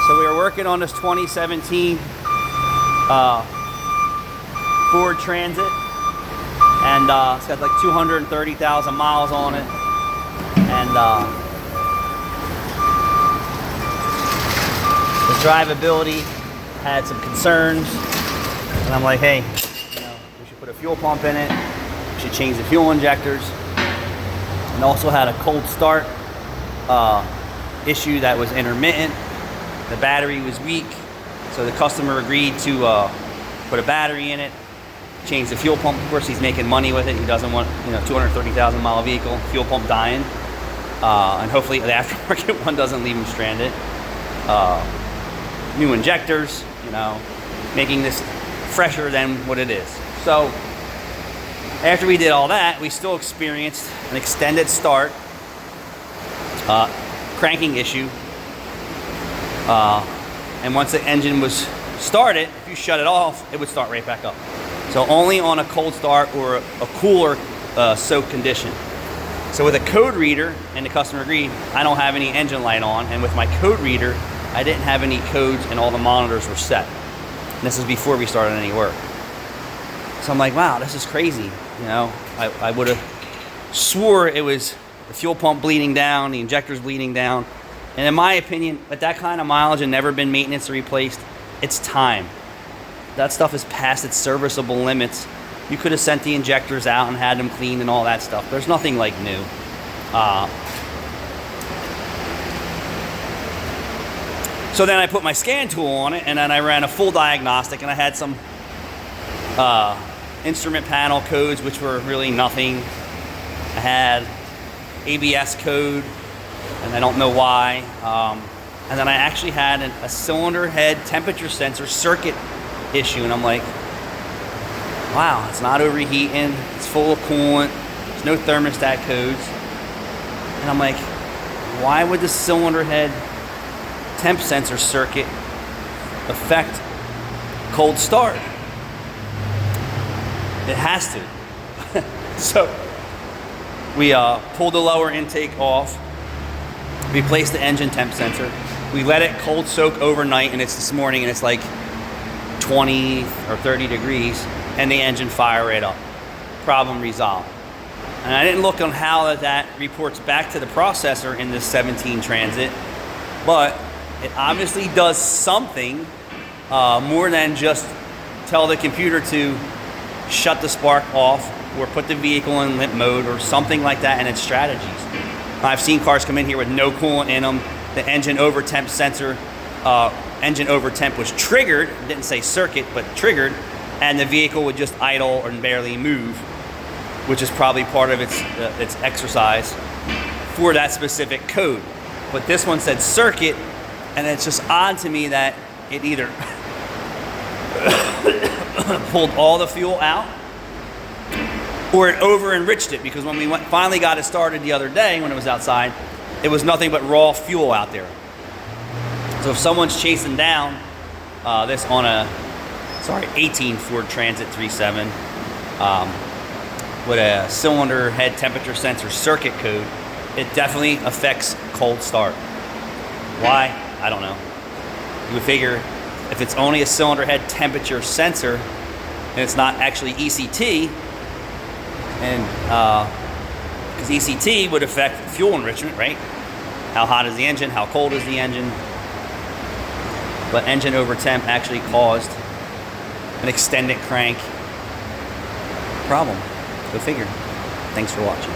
So we were working on this 2017 Ford Transit, and it's got like 230,000 miles on it, and the drivability had some concerns, and I'm like, hey, we should put a fuel pump in it, we should change the fuel injectors, and also had a cold start issue that was intermittent. The battery was weak, so the customer agreed to put a battery in it, change the fuel pump. Of course, he's making money with it. He doesn't want, 230,000 mile vehicle, fuel pump dying. And hopefully the aftermarket one doesn't leave him stranded. New injectors, making this fresher than what it is. So after we did all that, we still experienced an extended start, cranking issue. And once the engine was started, if you shut it off, it would start right back up. So only on a cold start or a cooler soak condition. So with a code reader, and the customer agreed, I don't have any engine light on, and with my code reader, I didn't have any codes and all the monitors were set. And this is before we started any work. So I'm like, wow, this is crazy. I would have swore it was the fuel pump bleeding down, the injectors bleeding down. And in my opinion, at that kind of mileage and never been maintenance or replaced, it's time. That stuff is past its serviceable limits. You could have sent the injectors out and had them cleaned and all that stuff. There's nothing like new. So then I put my scan tool on it, and then I ran a full diagnostic, and I had some instrument panel codes, which were really nothing. I had ABS code, and I don't know why. And then I actually had a cylinder head temperature sensor circuit issue, and I'm like, wow, it's not overheating, it's full of coolant, there's no thermostat codes. And I'm like, why would the cylinder head temp sensor circuit affect cold start? It has to. So we pulled the lower intake off, replaced the engine temp sensor. We let it cold soak overnight, and it's this morning, and it's like 20 or 30 degrees, and the engine fired right up. Problem resolved. And I didn't look on how that reports back to the processor in this 17 Transit, but it obviously does something more than just tell the computer to shut the spark off or put the vehicle in limp mode or something like that in its strategies. I've seen cars come in here with no coolant in them. The engine over temp sensor, engine over temp was triggered, didn't say circuit, but triggered, and the vehicle would just idle or barely move, which is probably part of its exercise for that specific code. But this one said circuit, and it's just odd to me that it either pulled all the fuel out or it over enriched it, because when we finally got it started the other day when it was outside, it was nothing but raw fuel out there. So if someone's chasing down this on a 18 Ford Transit 3.7 with a cylinder head temperature sensor circuit code, it definitely affects cold start. Why? I don't know. You would figure if it's only a cylinder head temperature sensor and it's not actually ECT, and because ECT would affect fuel enrichment, right? How hot is the engine? How cold is the engine? But engine over temp actually caused an extended crank problem. Go figure. Thanks for watching.